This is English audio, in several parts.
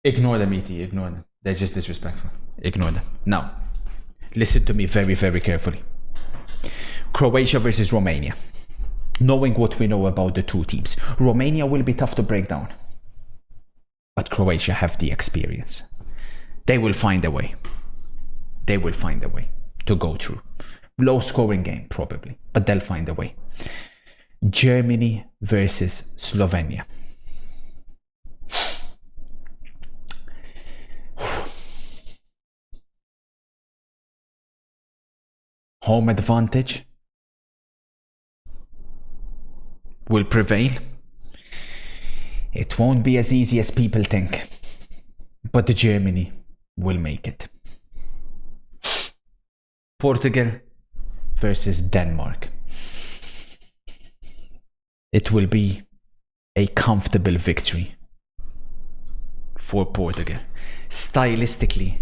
Ignore them, E.T. Ignore them. They're just disrespectful. Ignore them. Now, listen to me very, very carefully. Croatia versus Romania. Knowing what we know about the two teams, Romania will be tough to break down. But Croatia have the experience. They will find a way. They will find a way to go through. Low scoring game, probably, but they'll find a way. Germany versus Slovenia. Home advantage will prevail. It won't be as easy as people think, but the Germany will make it. Portugal versus Denmark. It will be a comfortable victory for Portugal. Stylistically,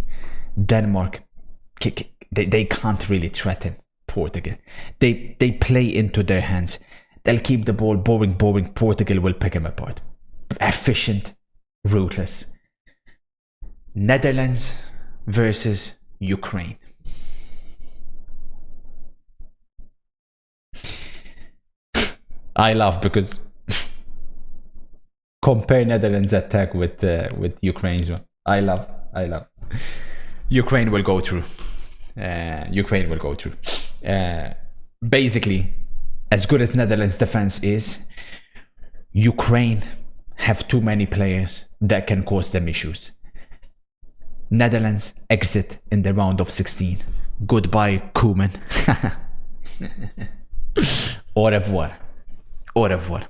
Denmark, they can't really threaten Portugal. They play into their hands. They'll keep the ball boring. Portugal will pick them apart. Efficient, ruthless. Netherlands versus Ukraine. I laugh because compare Netherlands attack with Ukraine's one. I love. Ukraine will go through. Basically, as good as Netherlands defense is, Ukraine have too many players that can cause them issues. Netherlands exit in the round of 16. Goodbye, Koeman. Au revoir. Au revoir.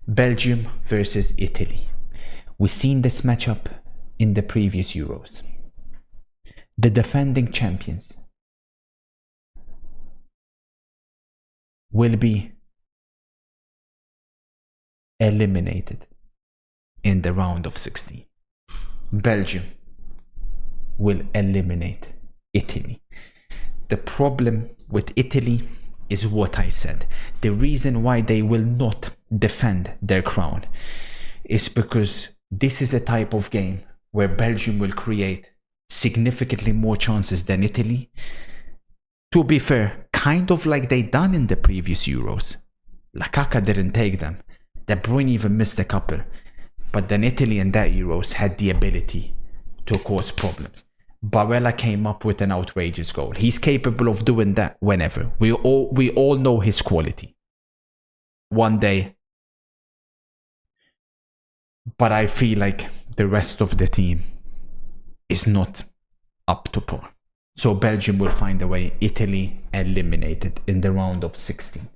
Belgium versus Italy. We've seen this matchup in the previous Euros. The defending champions will be eliminated in the round of 16. Belgium will eliminate Italy. The problem with Italy is what I said. The reason why they will not defend their crown is because this is a type of game where Belgium will create significantly more chances than Italy. To be fair, kind of like they done in the previous Euros. Lukaku didn't take them. De Bruyne even missed a couple. But then Italy in that Euros had the ability to cause problems. Barella came up with an outrageous goal. He's capable of doing that whenever. We all know his quality. One day. But I feel like the rest of the team is not up to par. So Belgium will find a way. Italy eliminated in the round of 16.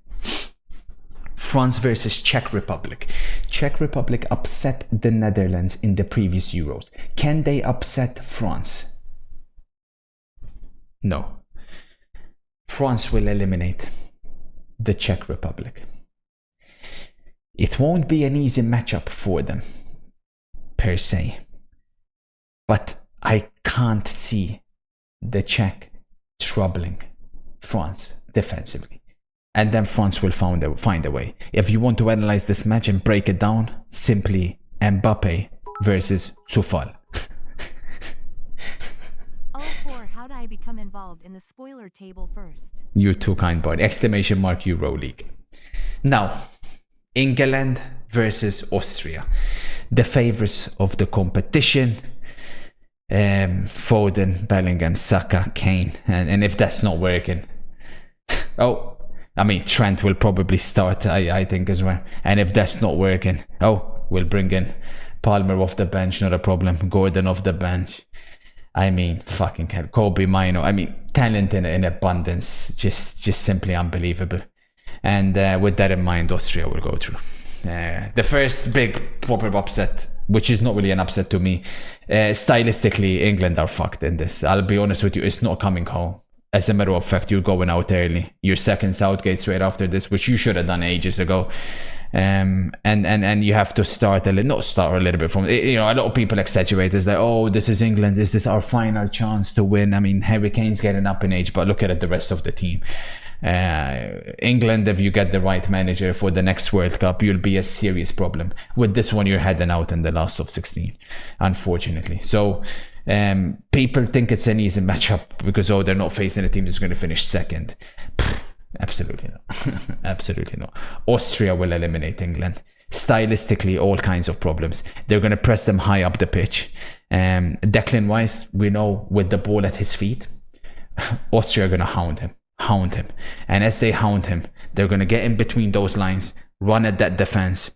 France versus Czech Republic. Czech Republic upset the Netherlands in the previous Euros. Can they upset France? No. France will eliminate the Czech Republic. It won't be an easy matchup for them, per se. But I can't see the Czech troubling France defensively. And then France will find a way. If you want to analyze this match and break it down, simply Mbappe versus Soufal. How'd I become involved in the spoiler table first? You're too kind, buddy. Exclamation mark EuroLeague. Now, England versus Austria. The favorites of the competition. Foden, Bellingham, Saka, Kane. And if that's not working... Trent will probably start, I think, as well. And if that's not working, we'll bring in Palmer off the bench, not a problem. Gordon off the bench. Fucking hell. Kobe Mino. Talent in abundance. Just simply unbelievable. And with that in mind, Austria will go through. The first big proper upset, which is not really an upset to me. Stylistically, England are fucked in this. I'll be honest with you, it's not coming home. As a matter of fact, you're going out early. You're second Southgate straight after this, which you should have done ages ago. And you have to start a little bit from, a lot of people exaggerate. It's like, this is England. Is this our final chance to win? Harry Kane's getting up in age, but look at it, the rest of the team. England, if you get the right manager for the next World Cup, you'll be a serious problem. With this one, you're heading out in the last of 16, unfortunately. So people think it's an easy matchup because, they're not facing a team that's going to finish second. Absolutely not. Absolutely not. Austria will eliminate England. Stylistically, all kinds of problems. They're going to press them high up the pitch. Declan Rice, we know, with the ball at his feet, Austria are going to hound him. And as they hound him, they're going to get in between those lines, run at that defense.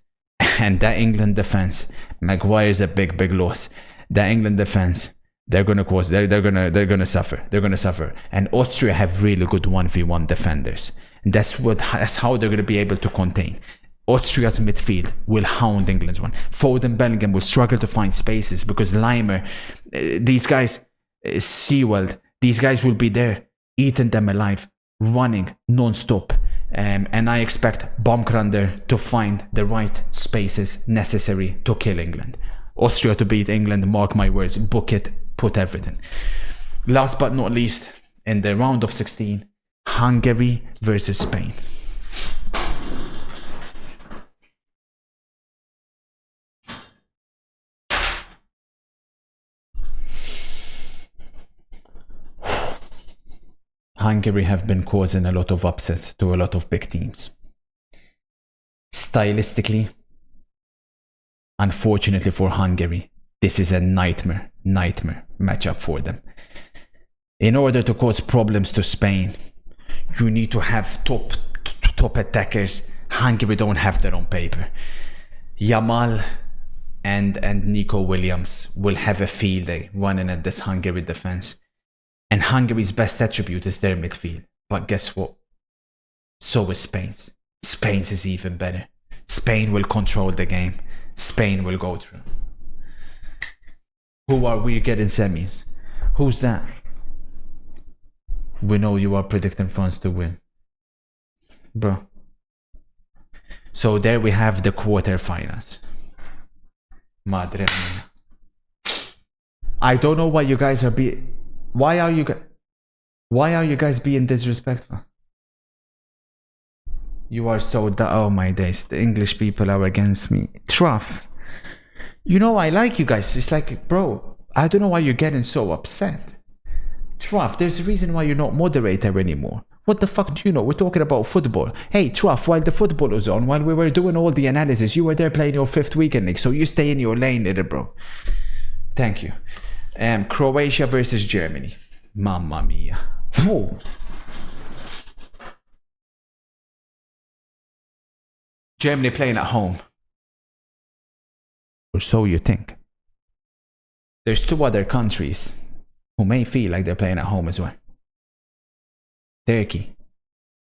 And that England defense, Maguire's a big loss. That England defense, they're going to suffer. And Austria have really good 1v1 defenders. And that's how they're going to be able to contain. Austria's midfield will hound England's one. Foden, Bellingham will struggle to find spaces because Leimer, these guys, Sewell, these guys will be there, eating them alive, running non-stop. And I expect Baumgartner to find the right spaces necessary to kill England. Austria to beat England, mark my words, book it, put everything. Last but not least, in the round of 16, Hungary versus Spain. Hungary have been causing a lot of upsets to a lot of big teams. Stylistically, unfortunately for Hungary, this is a nightmare matchup for them. In order to cause problems to Spain, you need to have top attackers. Hungary don't have that on paper. Yamal and Nico Williams will have a field day running at this Hungary defense. And Hungary's best attribute is their midfield. But guess what? So is Spain's. Spain's is even better. Spain will control the game. Spain will go through. Who are we getting semis? Who's that? We know you are predicting France to win. Bro. So there we have the quarterfinals. Madre mia. I don't know why you guys are Why are you guys being disrespectful? You are so oh my days, the English people are against me. Truff. You know, I like you guys. It's like, bro, I don't know why you're getting so upset. Truff, there's a reason why you're not moderator anymore. What the fuck do you know? We're talking about football. Hey, Truff, while the football was on, while we were doing all the analysis, you were there playing your 5th weekend league, so you stay in your lane, little bro. Thank you. Croatia versus Germany. Mamma mia. Whoa. Germany playing at home. Or so you think. There's 2 other countries who may feel like they're playing at home as well. Turkey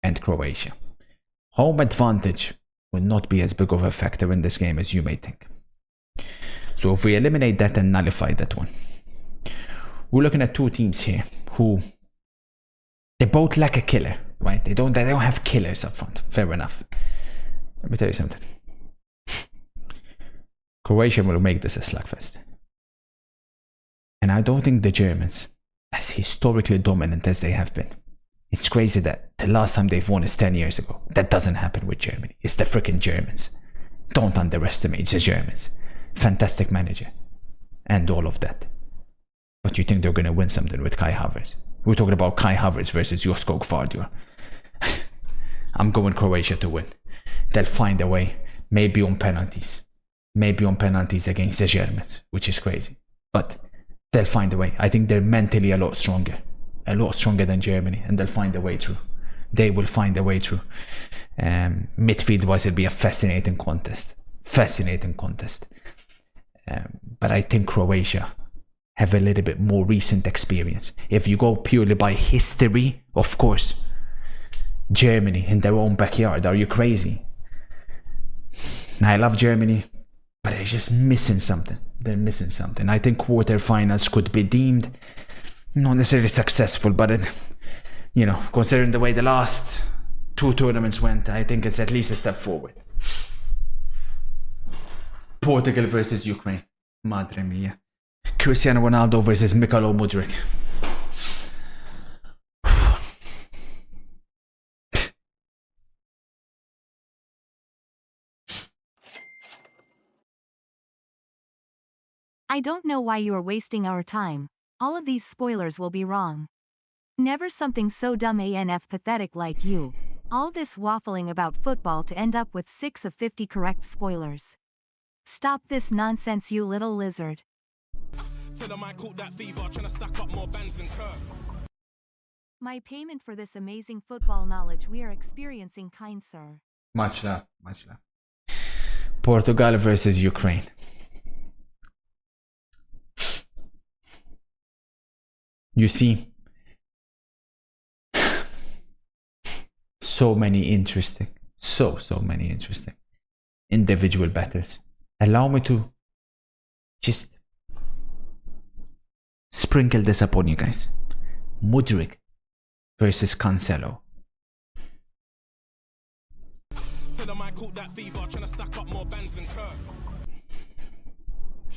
and Croatia. Home advantage will not be as big of a factor in this game as you may think. So if we eliminate that and nullify that one, we're looking at 2 teams here who they both lack a killer, right? They don't have killers up front. Fair enough. Let me tell you something. Croatia will make this a slugfest. And I don't think the Germans, as historically dominant as they have been, it's crazy that the last time they've won is 10 years ago. That doesn't happen with Germany. It's the freaking Germans. Don't underestimate the Germans. Fantastic manager. And all of that. But you think they're going to win something with Kai Havertz? We're talking about Kai Havertz versus Josko Gvardiol. I'm going Croatia to win. They'll find a way. Maybe on penalties. Maybe on penalties against the Germans, which is crazy. But they'll find a way. I think they're mentally a lot stronger. A lot stronger than Germany. And they'll find a way through. They will find a way through. Midfield-wise, it'll be a fascinating contest. But I think Croatia have a little bit more recent experience. If you go purely by history, of course, Germany in their own backyard. Are you crazy? I love Germany, but they're just missing something. They're missing something. I think quarterfinals could be deemed not necessarily successful, but considering the way the last 2 tournaments went, I think it's at least a step forward. Portugal versus Ukraine. Madre mia. Cristiano Ronaldo versus Mikhailo Mudryk. I don't know why you are wasting our time. All of these spoilers will be wrong. Never something so dumb ANF pathetic like you. All this waffling about football to end up with 6 of 50 correct spoilers. Stop this nonsense, you little lizard. My payment for this amazing football knowledge we are experiencing, kind sir. Much love, much love. Portugal versus Ukraine. You see, so many interesting individual battles. Allow me to just sprinkle this upon you guys. Mudryk versus Cancelo.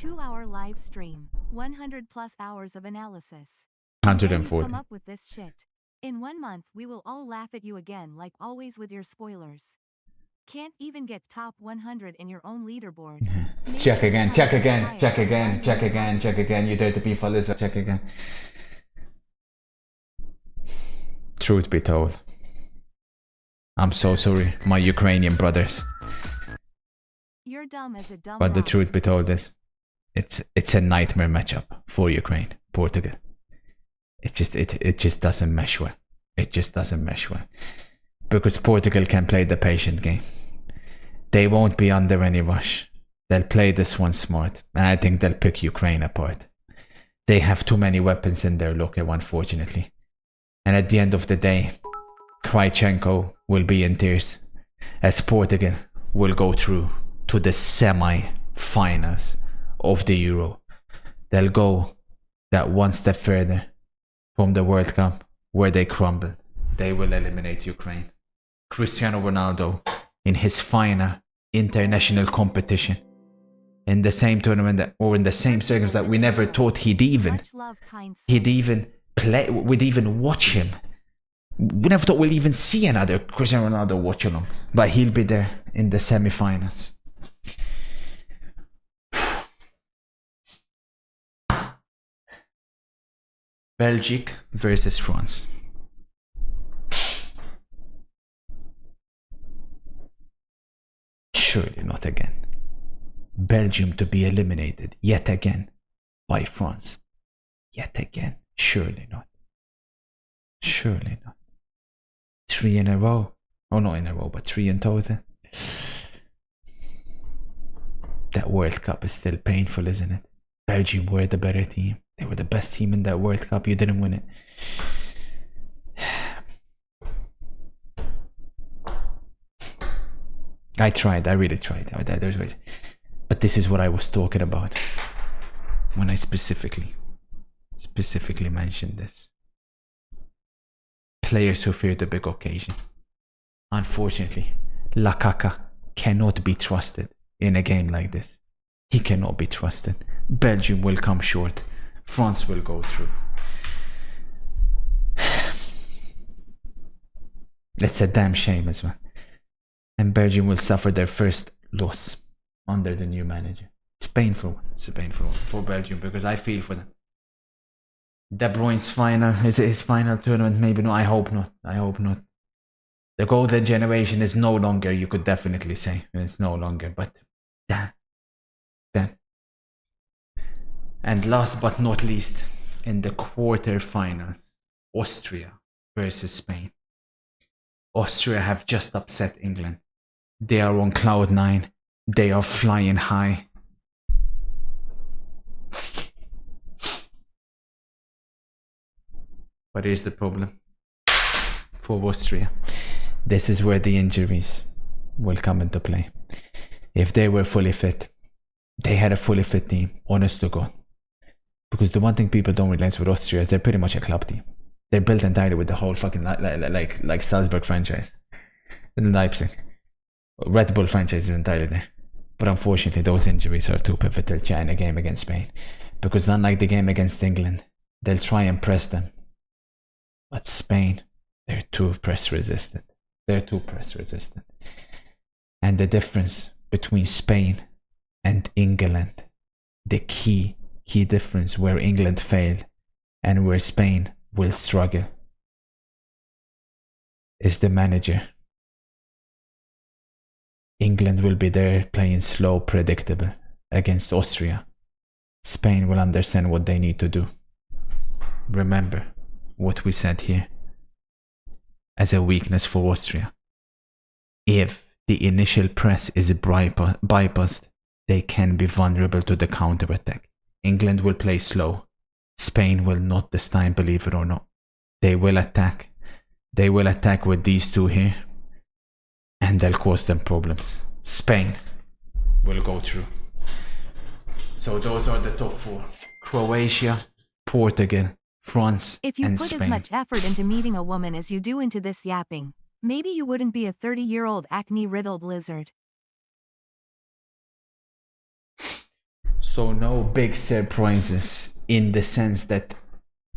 2-hour live stream, 100 plus hours of analysis. 140. Come up with this shit. In 1 month we will all laugh at you again like always with your spoilers. Can't even get top 100 in your own leaderboard. Check again. You dirty people, listen. Check again. Truth be told, I'm so sorry, my Ukrainian brothers. You're dumb as a dumb But the rock. truth be told is, it's a nightmare matchup for Ukraine, Portugal. It just doesn't mesh well. It just doesn't mesh well. Because Portugal can play the patient game. They won't be under any rush. They'll play this one smart. And I think they'll pick Ukraine apart. They have too many weapons in their locker, unfortunately. And at the end of the day, Krychenko will be in tears as Portugal will go through to the semi-finals of the Euro. They'll go that one step further from the World Cup where they crumble. They will eliminate Ukraine. Cristiano Ronaldo in his final international competition in the same tournament or in the same circumstance that we never thought he'd even play, we'd even watch him. We never thought we'll even see another Cristiano Ronaldo watching him, but he'll be there in the semi-finals. Belgium versus France. Surely not again. Belgium to be eliminated yet again by France. Yet again. Surely not. Surely not. 3 in a row. Oh, not in a row, but 3 in total. That World Cup is still painful, isn't it? Belgium were the better team. They were the best team in that World Cup. You didn't win it. I tried. I really tried. But this is what I was talking about when I specifically mentioned this. Players who fear the big occasion. Unfortunately, Lukaku cannot be trusted in a game like this. He cannot be trusted. Belgium will come short. France will go through. It's a damn shame as well. And Belgium will suffer their first loss under the new manager. It's painful. It's a painful one for Belgium because I feel for them. De Bruyne's final, his final tournament, maybe no. I hope not. The golden generation is no longer, you could definitely say. It's no longer, but damn. And last but not least, in the quarterfinals, Austria versus Spain. Austria have just upset England. They are on cloud 9. They are flying high. But here's the problem for Austria. This is where the injuries will come into play. If they were fully fit, they had a fully fit team, honest to God. Because the one thing people don't realize with Austria is they're pretty much a club team. They're built entirely with the whole fucking like Salzburg franchise in Leipzig. Red Bull franchise is entirely there. But unfortunately, those injuries are too pivotal in a game against Spain. Because unlike the game against England, they'll try and press them. But Spain, they're too press resistant. And the difference between Spain and England, the key key difference where England failed and where Spain will struggle is the manager. England will be there playing slow, predictable against Austria. Spain will understand what they need to do. Remember what we said here as a weakness for Austria. If the initial press is bypassed, they can be vulnerable to the counter-attack. England will play slow. Spain will not this time, believe it or not. They will attack. They will attack with these two here, and they'll cause them problems. Spain will go through. So those are the top four. Croatia, Portugal, France, If you and put Spain. as much effort into meeting a woman as you do into this yapping, maybe you wouldn't be a 30-year-old acne-riddled lizard. So no big surprises in the sense that,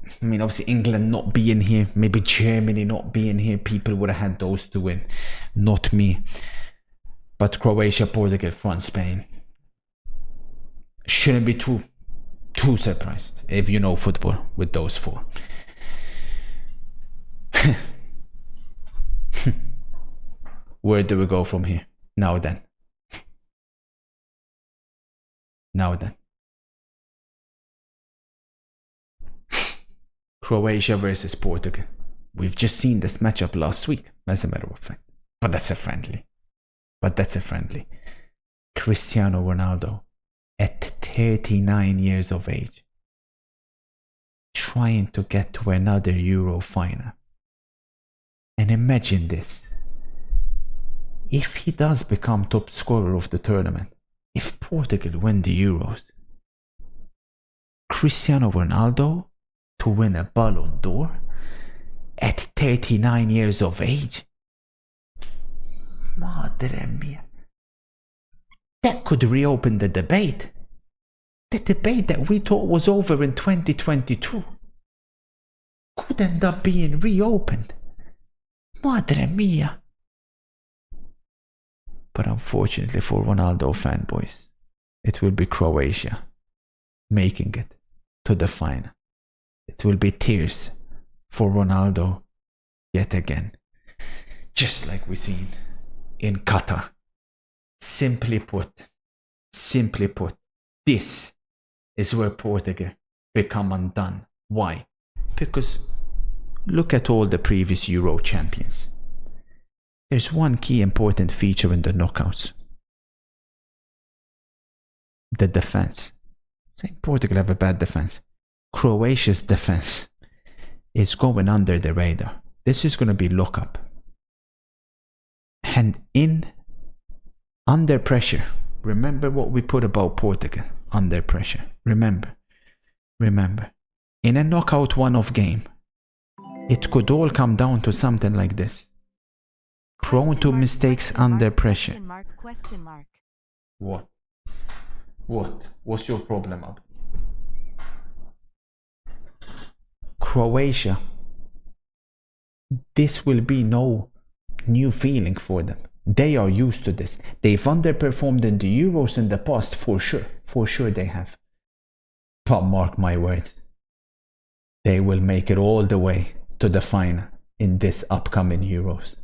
I mean, obviously England not being here, maybe Germany not being here, people would have had those to win, not me. But Croatia, Portugal, France, Spain. Shouldn't be too surprised if you know football with those four. Where do we go from here? Now then. Croatia versus Portugal. We've just seen this matchup last week, as a matter of fact. But that's a friendly. Cristiano Ronaldo, at 39 years of age, trying to get to another Euro final. And imagine this. If he does become top scorer of the tournament, if Portugal win the Euros, Cristiano Ronaldo to win a Ballon d'Or at 39 years of age? Madre mia. That could reopen the debate. The debate that we thought was over in 2022 could end up being reopened. Madre mia. But unfortunately for Ronaldo fanboys, it will be Croatia making it to the final. It will be tears for Ronaldo yet again. Just like we've seen in Qatar. Simply put, this is where Portugal become undone. Why? Because look at all the previous Euro champions. There's one key important feature in the knockouts. The defense. Saying Portugal have a bad defense. Croatia's defense is going under the radar. This is going to be lock-up. And under pressure. Remember what we put about Portugal. Under pressure. Remember. In a knockout one-off game, it could all come down to something like this. Prone to mistakes under pressure. Question mark. What? What's your problem, Ab? Croatia. This will be no new feeling for them. They are used to this. They've underperformed in the Euros in the past, for sure. For sure they have. But mark my words, they will make it all the way to the final in this upcoming Euros.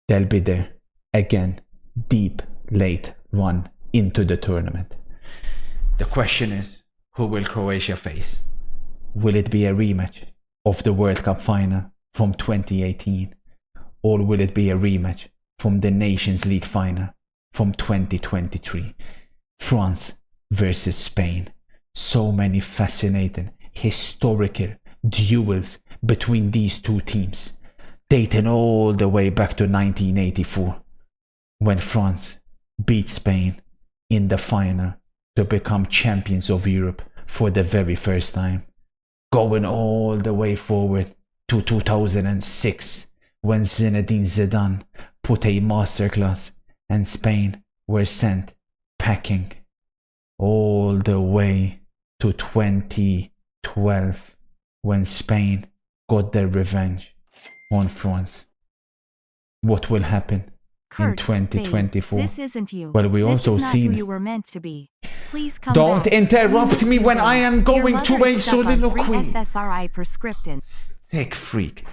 They'll be there again, deep, late run into the tournament. The question is, who will Croatia face? Will it be a rematch of the World Cup final from 2018? Or will it be a rematch from the Nations League final from 2023? France versus Spain. So many fascinating, historical duels between these two teams, dating all the way back to 1984, when France beat Spain in the final to become champions of Europe for the very first time, going all the way forward to 2006, when Zinedine Zidane put a masterclass and Spain were sent packing, all the way to 2012, when Spain got their revenge on France. What will happen in Kurt, 2024. babe, this isn't you. Well, we This also is not seen. who you were meant to be. Please come Don't back. interrupt me when I am Your going mother to a is stuck on 3 soliloquy. SSRI prescription. Sick freak.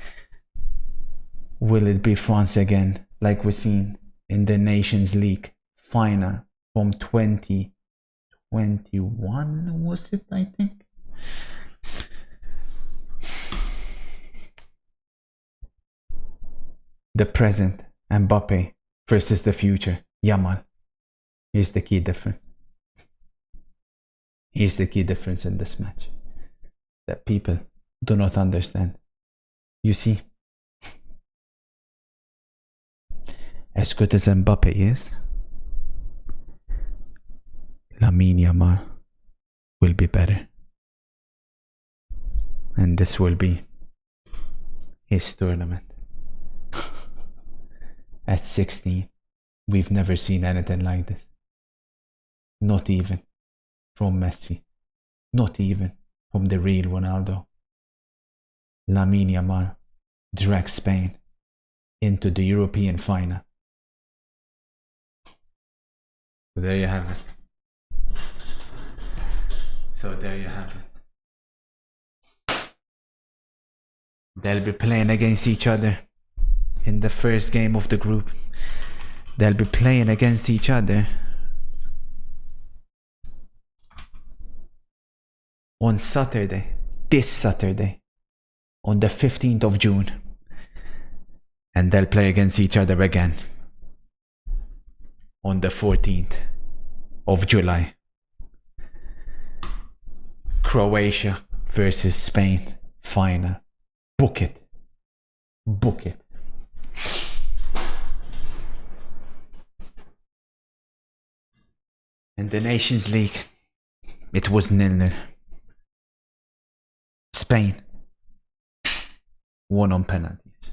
Will it be France again, like we seen in the Nations League final from 2021? Was it? I think. The present, Mbappe, versus the future, Yamal. Here's the key difference. Here's the key difference in this match that people do not understand. You see, as good as Mbappe is, Lamine Yamal will be better. And this will be his tournament. At 16, we've never seen anything like this. Not even from Messi. Not even from the real Ronaldo. Lamine Yamal dragged Spain into the European final. So there you have it. They'll be playing against each other in the first game of the group. They'll be playing against each other on Saturday, this Saturday, on the 15th of June. And they'll play against each other again on the 14th of July. Croatia versus Spain final. Book it. Book it. In the Nations League, it was 0-0. Spain won on penalties.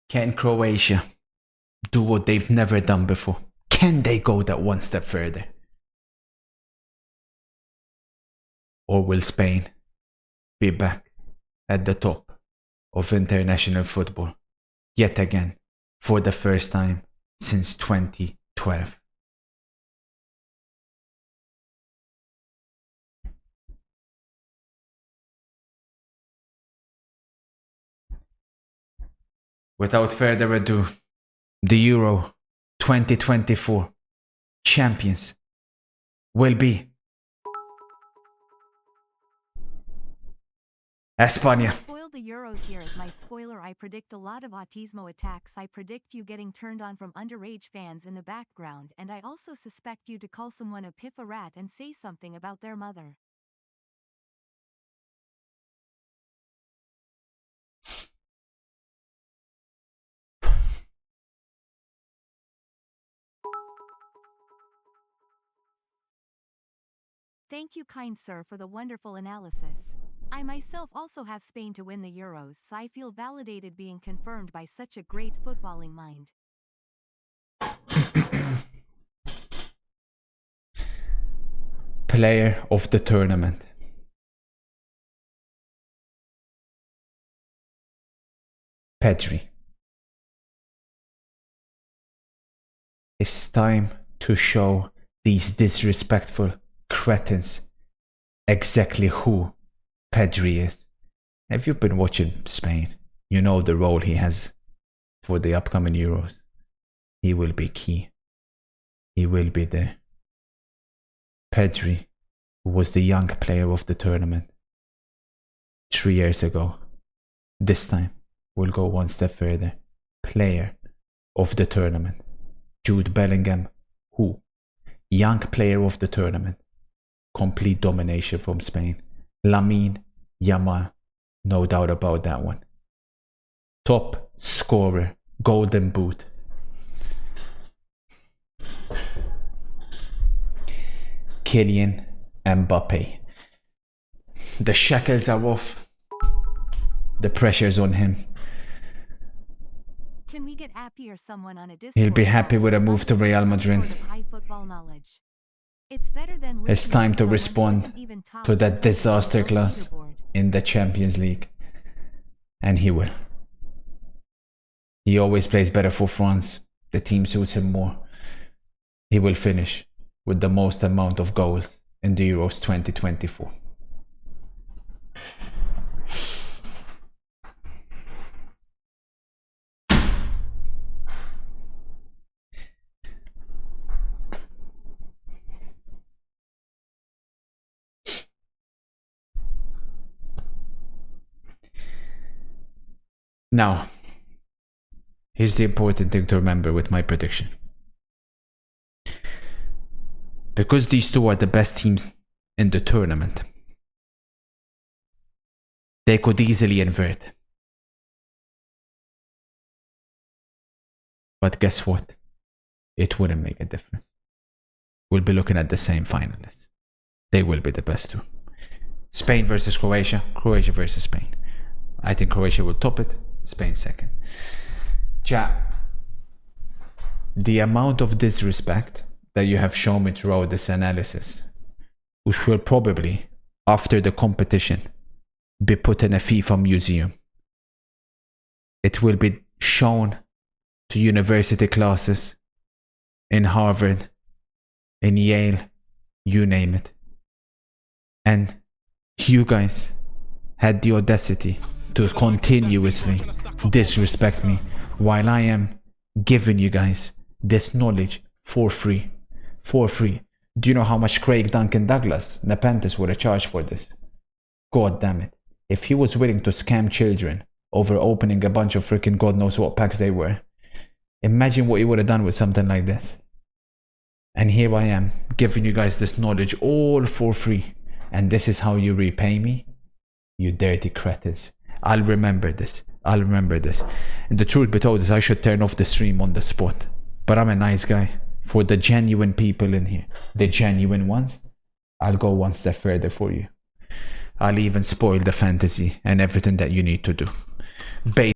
Can Croatia do what they've never done before? Can they go that one step further? Or will Spain be back at the top of international football yet again for the first time since 2012? Without further ado, the Euro 2024 champions will be España. Spoil the Euros here as my spoiler. I predict a lot of autismo attacks. I predict you getting turned on from underage fans in the background, and I also suspect you to call someone a piff a rat and say something about their mother. Thank you, kind sir, for the wonderful analysis. I myself also have Spain to win the Euros, so I feel validated being confirmed by such a great footballing mind. Player of the tournament. Pedri. It's time to show these disrespectful cretins exactly who Pedri is. If you've been watching Spain, you know the role he has for the upcoming Euros. He will be key. He will be there. Pedri was the young player of the tournament 3 years ago. This time, we'll go one step further. Player of the tournament. Jude Bellingham, who? Young player of the tournament. Complete domination from Spain. Lamine Yamal, no doubt about that one. Top scorer, golden boot. Kylian Mbappe. The shackles are off. The pressure's on him. Can we get Appy or someone on a Discord? He'll be happy with a move to Real Madrid. Sort of high football knowledge. It's better than It's listening time to someone who respond isn't even top to that of the disaster world class leaderboard. in the Champions League. And he will. He always plays better for France. The team suits him more. He will finish with the most amount of goals in the Euros 2024. Now, here's the important thing to remember with my prediction. Because these two are the best teams in the tournament, they could easily invert. But guess what? It wouldn't make a difference. We'll be looking at the same finalists. They will be the best two. Spain versus Croatia, Croatia versus Spain. I think Croatia will top it, Spain second. The amount of disrespect that you have shown me throughout this analysis, which will probably, after the competition, be put in a FIFA museum. It will be shown to university classes in Harvard, in Yale, you name it. And you guys had the audacity to continuously disrespect me while I am giving you guys this knowledge for free. For free. Do you know how much Craig Duncan Douglas, Nepenthes, would have charged for this? God damn it. If he was willing to scam children over opening a bunch of freaking God knows what packs they were, imagine what he would have done with something like this. And here I am, giving you guys this knowledge all for free. And this is how you repay me? You dirty cretins. I'll remember this. I'll remember this. And the truth be told is I should turn off the stream on the spot. But I'm a nice guy. For the genuine people in here, the genuine ones, I'll go one step further for you. I'll even spoil the fantasy and everything that you need to do.